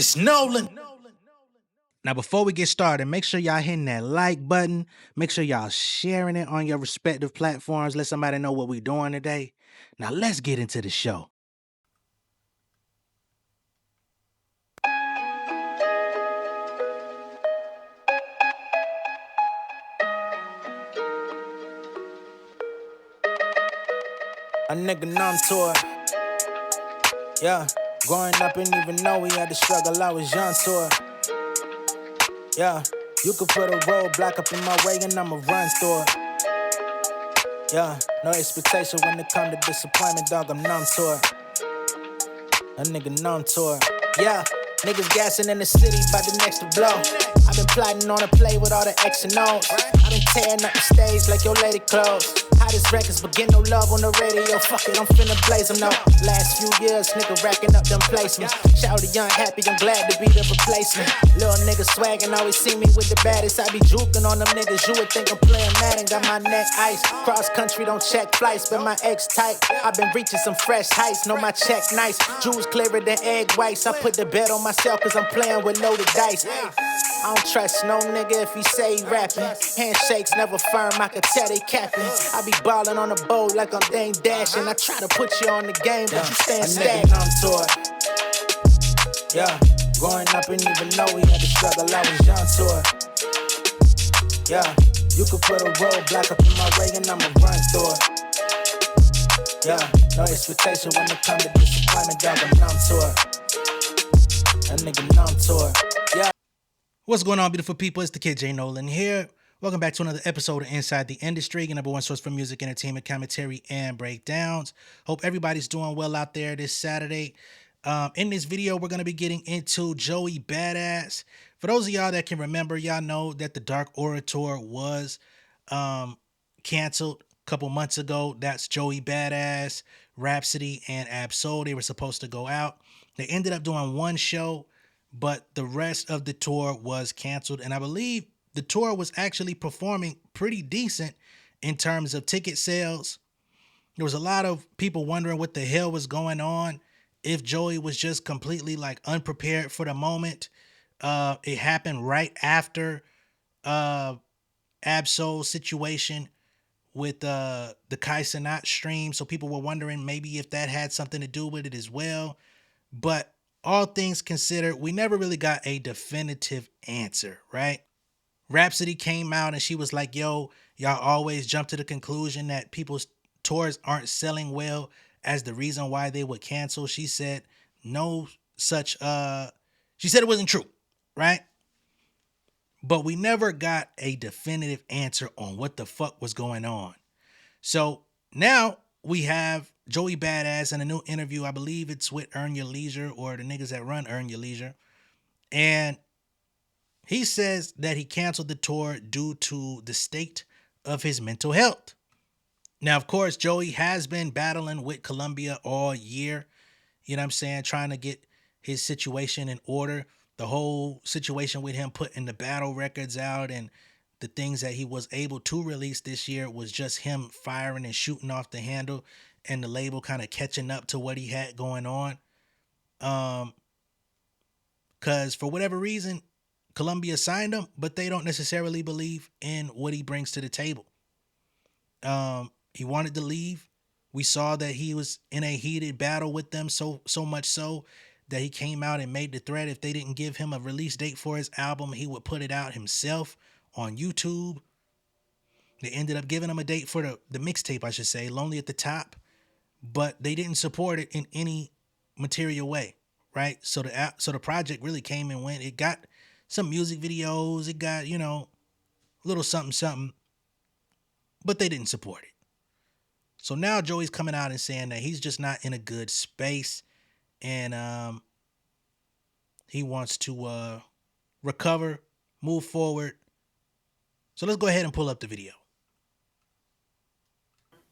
It's Nolan. Now, before we get started, make sure y'all hitting that like button. Make sure y'all sharing it on your respective platforms. Let somebody know what we're doing today. Now, let's get into the show. A nigga numb to it. Yeah. Growing up, didn't even know we had to struggle. I was young to it. Yeah. You could put a roadblock up in my way and I'ma run through it. Yeah. No expectation when it come to disappointment, dog. I'm numb to it. A nigga numb to it. Yeah. Niggas gassing in the city, about the next to blow. I've been plotting on a play with all the X and O's. I've been tearing up the stage like your lady clothes. Hottest records, but get no love on the radio. Fuck it, I'm finna blaze them now. Last few years, nigga racking up them placements. Shout young, happy, I'm glad to be the replacement. Little nigga swaggin', always see me with the baddest. I be juking on them niggas, you would think I'm playing Madden. Got my neck ice, cross country, don't check flights, but my ex tight. I've been reaching some fresh heights, know my check nice. Jewels clearer than egg whites. I put the bet on myself cause I'm playing with loaded dice. I don't trust no nigga if he say he rapping. Handshakes never firm, I could tell they capping. I be ballin' on the boat like I'm Dame Dashing. I try to put you on the game, but you stand stagnant. I'm to it. Yeah, growing up and even know we had to struggle, I was young to it. Yeah, you could put a roadblock up in my way and I'ma run through it. Yeah, no expectation when it come to disappointment, dog, I'm numb to it. A nigga numb to it. Yeah. What's going on, beautiful people? It's the kid J Nolan here. Welcome back to another episode of Inside the Industry, your number one source for music, entertainment, commentary, and breakdowns. Hope everybody's doing well out there this Saturday. In this video, we're going to be getting into Joey Badass. For those of y'all that can remember, y'all know that the Dark Orator was canceled a couple months ago. That's Joey Badass, Rhapsody, and Absol. They were supposed to go out. They ended up doing one show, but the rest of the tour was canceled. And I believe the tour was actually performing pretty decent in terms of ticket sales. There was a lot of people wondering what the hell was going on, if Joey was just completely like unprepared for the moment. It happened right after Absol's situation with the Kai Cenat stream. So people were wondering maybe if that had something to do with it as well. But all things considered, we never really got a definitive answer, right? Rhapsody came out and she was like, yo, y'all always jump to the conclusion that people's tours aren't selling well as the reason why they would cancel. She said no such, she said it wasn't true, right? But we never got a definitive answer on what the fuck was going on. So now we have Joey Badass in a new interview. I believe it's with Earn Your Leisure or the niggas that run Earn Your Leisure. And he says that he canceled the tour due to the state of his mental health. Now, of course, Joey has been battling with Columbia all year. You know what I'm saying? Trying to get his situation in order. The whole situation with him putting the battle records out and the things that he was able to release this year was just him firing and shooting off the handle and the label kind of catching up to what he had going on. Because for whatever reason, Columbia signed him, but they don't necessarily believe in what he brings to the table. He wanted to leave. We saw that he was in a heated battle with them, so much so that he came out and made the threat if they didn't give him a release date for his album, he would put it out himself on YouTube. They ended up giving him a date for the mixtape, I should say, Lonely at the Top, but they didn't support it in any material way, right? So the project really came and went. It got some music videos, it got, a little something, but they didn't support it. So now Joey's coming out and saying that he's just not in a good space and he wants to recover, move forward. So let's go ahead and pull up the video.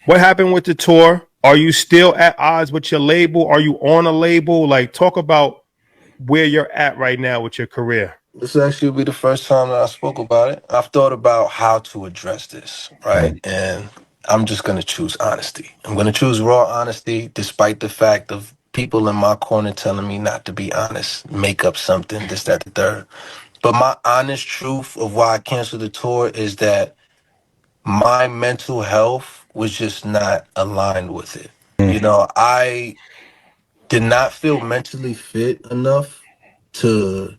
What happened with the tour? Are you still at odds with your label? Are you on a label? Like, talk about where you're at right now with your career. This will actually be the first time that I spoke about it. I've thought about how to address this, right? And I'm just going to choose honesty. I'm going to choose raw honesty, despite the fact of people in my corner telling me not to be honest, make up something, this, that, the third. But my honest truth of why I canceled the tour is that my mental health was just not aligned with it. You know, I did not feel mentally fit enough to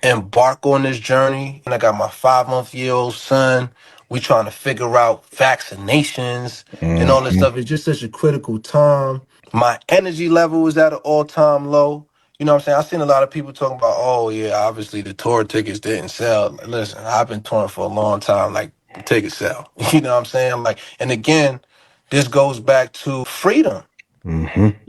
embark on this journey. And I got my 5-month-old son. We trying to figure out vaccinations and all this stuff. It's just such a critical time. My energy level was at an all-time low. You know what I'm saying? I've seen a lot of people talking about, oh yeah, obviously the tour tickets didn't sell. Listen, I've been touring for a long time. Like the tickets sell. You know what I'm saying? Like, and again, this goes back to freedom.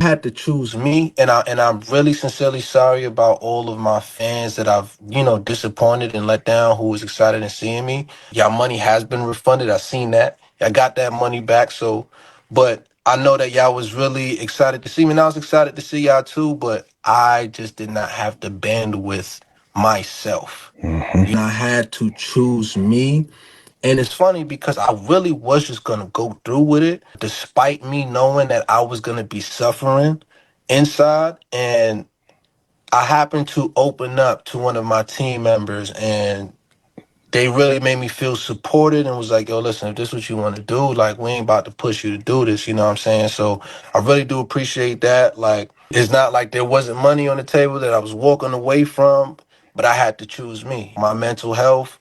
Had to choose me, and I'm really sincerely sorry about all of my fans that I've, disappointed and let down, who was excited in seeing me. Y'all money has been refunded. I seen that. I got that money back. So, but I know that y'all was really excited to see me, and I was excited to see y'all too, but I just did not have the bandwidth myself. I had to choose me. And it's funny because I really was just gonna go through with it, despite me knowing that I was gonna be suffering inside. And I happened to open up to one of my team members, and they really made me feel supported and was like, yo, listen, if this is what you want to do, like, we ain't about to push you to do this, you know what I'm saying? So I really do appreciate that. Like, it's not like there wasn't money on the table that I was walking away from, but I had to choose me. My mental health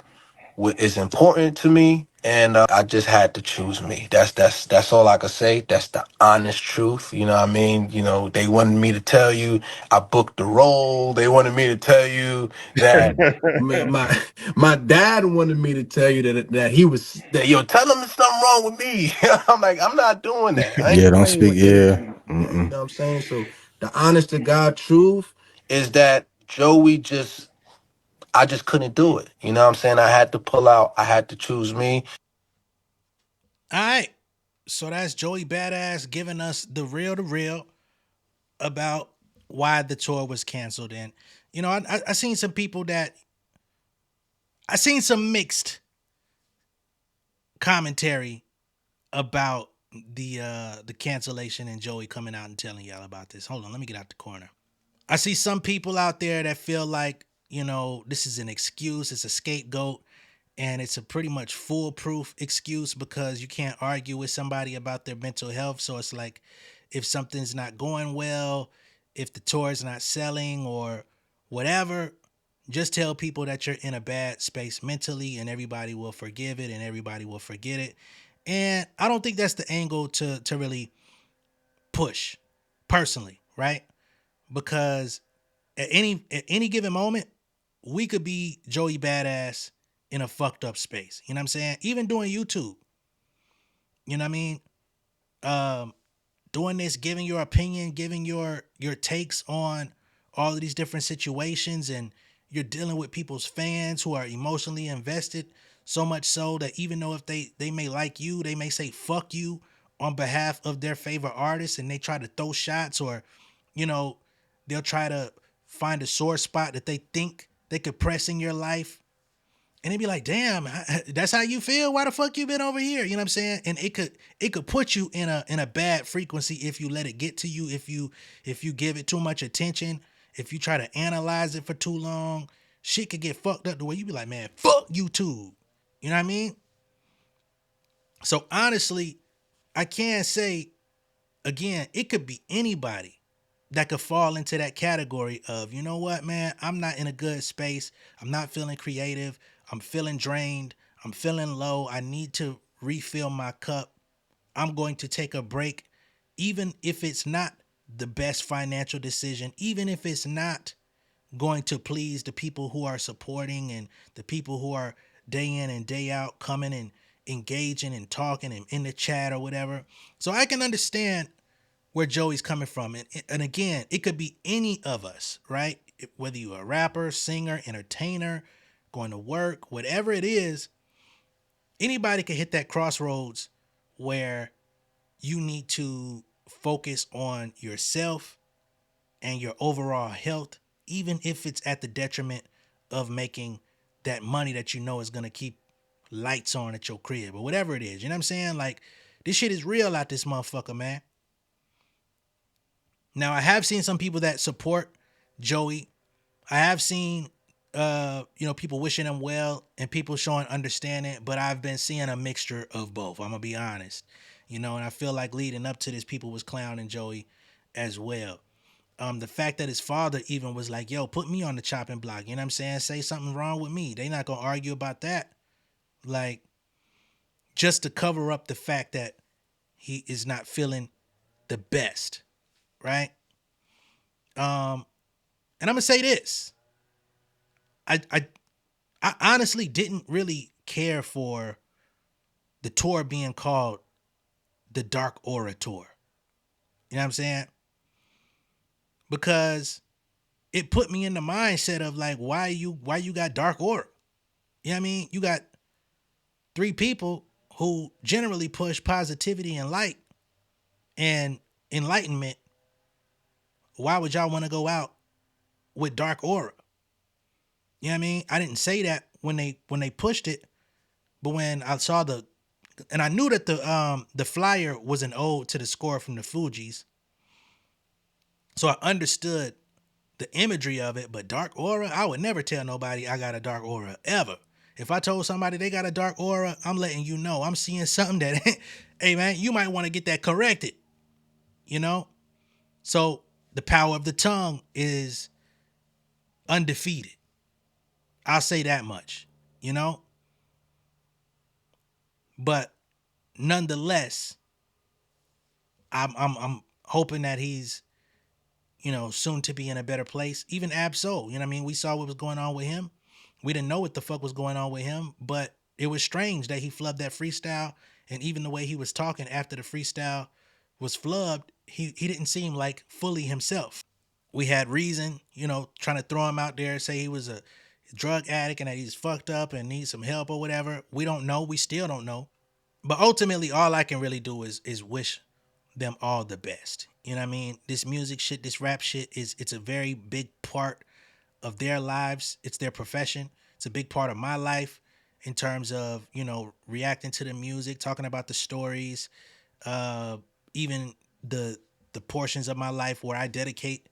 is important to me, and I just had to choose me. That's all I could say. That's the honest truth. You know what I mean? You know, they wanted me to tell you I booked the role. They wanted me to tell you that my dad wanted me to tell you that he was that yo, tell him there's something wrong with me. I'm like, I'm not doing that. I Yeah, ain't don't playing speak. with that. Yeah. You know what I'm saying? So the honest to God truth is that Joey just I just couldn't do it. You know what I'm saying? I had to pull out. I had to choose me. All right. So that's Joey Badass giving us the real about why the tour was canceled. And I seen some people that I seen some mixed commentary about the cancellation and Joey coming out and telling y'all about this. Hold on, let me get out the corner. I see some people out there that feel like, this is an excuse, it's a scapegoat, and it's a pretty much foolproof excuse because you can't argue with somebody about their mental health. So it's like if something's not going well, if the tour is not selling or whatever, just tell people that you're in a bad space mentally and everybody will forgive it and everybody will forget it. And I don't think that's the angle to really push personally, right? Because at any given moment, we could be Joey Badass in a fucked up space. You know what I'm saying? Even doing YouTube. You know what I mean? Um, Doing this, giving your opinion, giving your takes on all of these different situations, and you're dealing with people's fans who are emotionally invested, so much so that even though if they may like you, they may say fuck you on behalf of their favorite artist, and they try to throw shots, or you know they'll try to find a sore spot that they think they could press in your life, and they'd be like, damn, that's how you feel? Why the fuck you been over here? You know what I'm saying? And it could put you in a bad frequency if you let it get to you, if you give it too much attention, if you try to analyze it for too long, shit could get fucked up the way you be like, man, fuck YouTube. You know what I mean? So honestly, I can't say again, it could be anybody that could fall into that category of, you know what, man, I'm not in a good space. I'm not feeling creative. I'm feeling drained. I'm feeling low. I need to refill my cup. I'm going to take a break, even if it's not the best financial decision, even if it's not going to please the people who are supporting and the people who are day in and day out coming and engaging and talking and in the chat or whatever. So I can understand where Joey's coming from. And again, it could be any of us, right? Whether you're a rapper, singer, entertainer, going to work, whatever it is, anybody can hit that crossroads where you need to focus on yourself and your overall health, even if it's at the detriment of making that money that you know is going to keep lights on at your crib or whatever it is. You know what I'm saying? Like, this shit is real out this motherfucker, man. Now I have seen some people that support Joey. I have seen people wishing him well and people showing understanding, but I've been seeing a mixture of both. I'm gonna be honest. And I feel like leading up to this, people was clowning Joey as well. The fact that his father even was like, yo, put me on the chopping block, you know what I'm saying? Say something wrong with me. They not gonna argue about that. Like, just to cover up the fact that he is not feeling the best, right? And I'm gonna say this. I I I honestly didn't really care for the tour being called the Dark Aura Tour. You know what I'm saying? Because it put me in the mindset of like, why you got dark aura? You know what I mean? You got three people who generally push positivity and light and enlightenment. Why would y'all want to go out with dark aura? You know what I mean? I didn't say that when they pushed it, but when I saw and I knew that the flyer was an ode to the score from the Fugees, so I understood the imagery of it. But dark aura, I would never tell nobody I got a dark aura ever. If I told somebody they got a dark aura, I'm letting you know I'm seeing something that, hey man, you might want to get that corrected. You know, so the power of the tongue is undefeated. I'll say that much. You know, but nonetheless, I'm hoping that he's soon to be in a better place. Even Absol, you know what I mean? We saw what was going on with him. We didn't know what the fuck was going on with him, but it was strange that he flubbed that freestyle. And even the way he was talking after the freestyle was flubbed, he didn't seem like fully himself. We had Reason, trying to throw him out there, say he was a drug addict and that he's fucked up and needs some help or whatever. We don't know. We still don't know. But ultimately, all I can really do is wish them all the best. You know what I mean? This music shit, this rap shit it's a very big part of their lives. It's their profession. It's a big part of my life in terms of, reacting to the music, talking about the stories, uh, even the portions of my life where I dedicate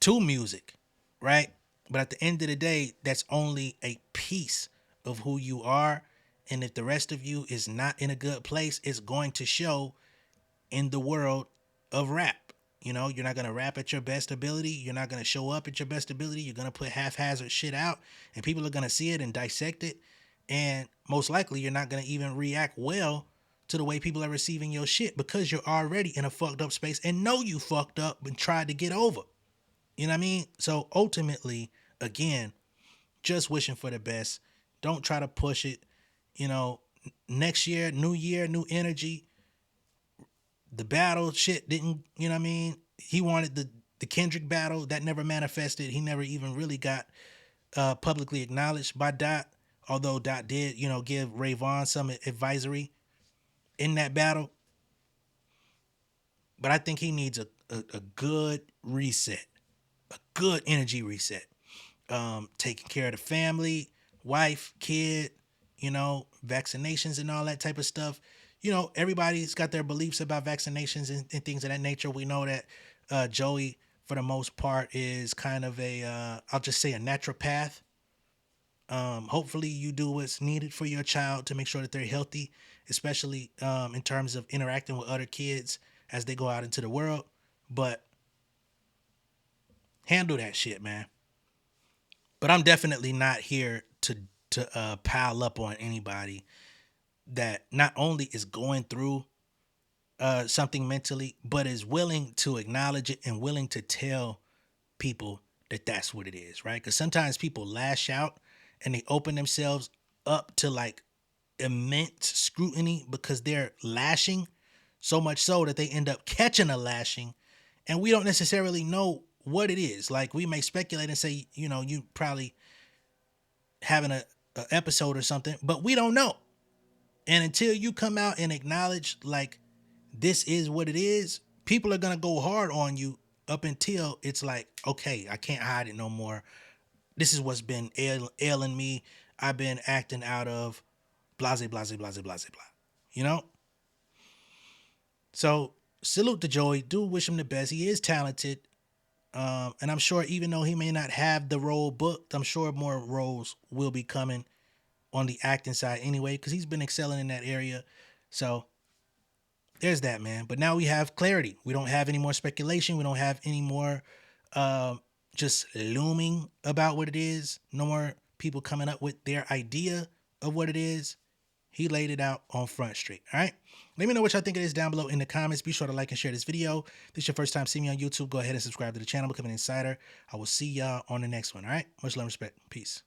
to music, right? But at the end of the day, that's only a piece of who you are. And if the rest of you is not in a good place, it's going to show in the world of rap. You're not going to rap at your best ability. You're not going to show up at your best ability. You're going to put haphazard shit out and people are going to see it and dissect it. And most likely you're not going to even react well to the way people are receiving your shit because you're already in a fucked up space and know you fucked up and tried to get over. You know what I mean? So ultimately, again, just wishing for the best. Don't try to push it. You know, Next year, new energy. The battle shit didn't, you know what I mean? He wanted the Kendrick battle that never manifested. He never even really got publicly acknowledged by Dot, although Dot did, give Ray Vaughn some advisory in that battle. But I think he needs a good reset, a good energy reset. Taking care of the family, wife, kid, vaccinations and all that type of stuff. Everybody's got their beliefs about vaccinations and things of that nature. We know that Joey, for the most part, is kind of I'll just say a naturopath. Hopefully, you do what's needed for your child to make sure that they're healthy, especially in terms of interacting with other kids as they go out into the world. But handle that shit, man. But I'm definitely not here to pile up on anybody that not only is going through something mentally, but is willing to acknowledge it and willing to tell people that that's what it is, right? Because sometimes people lash out and they open themselves up to like immense scrutiny because they're lashing so much so that they end up catching a lashing, and we don't necessarily know what it is. Like we may speculate and say, you probably having a episode or something, but we don't know. And until you come out and acknowledge like this is what it is, people are gonna go hard on you up until it's like, okay, I can't hide it no more. This is what's been ailing me. I've been acting out of blase, blase, blase, blase, blah. You know? So salute to Joey. Do wish him the best. He is talented. And I'm sure even though he may not have the role booked, I'm sure more roles will be coming on the acting side anyway, because he's been excelling in that area. So there's that, man. But now we have clarity. We don't have any more speculation. We don't have any more just looming about what it is. No more people coming up with their idea of what it is. He laid it out on Front Street. All right. Let me know what y'all think it is down below in the comments. Be sure to like and share this video. If this is your first time seeing me on YouTube, go ahead and subscribe to the channel, become an insider. I will see y'all on the next one. All right. Much love and respect. Peace.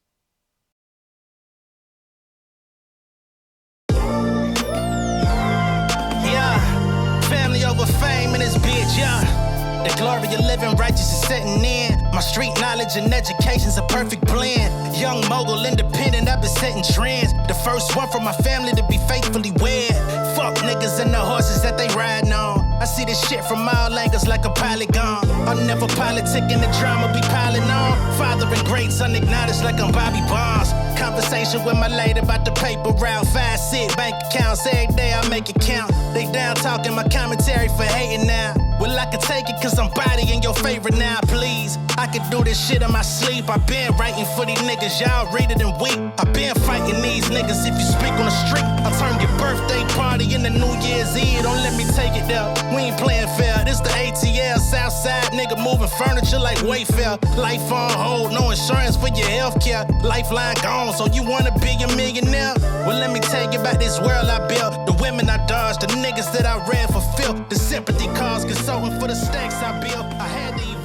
Yeah. Family over fame in this bitch. Yeah. The glory of living righteous is setting in. My street knowledge and education's a perfect blend. Young mogul, independent, I've been setting trends. The first one from my family to be faithfully wed. Fuck niggas and the horses that they riding on. I see this shit from all angles like a polygon. I'm never politicking, the drama be piling on. Father and great son acknowledged like I'm Bobby Bonds. Conversation with my lady about the paper route. 5-6 bank accounts, every day I make it count. They down talking my commentary for hating now. Well, I can take it cause I'm bodying your favorite now, please. I can do this shit in my sleep. I been writing for these niggas, y'all read it and weep. I been fighting these niggas if you speak on the street. I'll turn your birthday party into New Year's Eve. Don't let me take it there, we ain't playing fair. This the ATL, Southside nigga moving furniture like Wayfair. Life on hold, no insurance for your healthcare. Lifeline gone, so you wanna be a millionaire? Well, let me tell you about this world I built. The women I dodged, the niggas that I read for filth. The sympathy calls, consulting for the stacks I built. I had to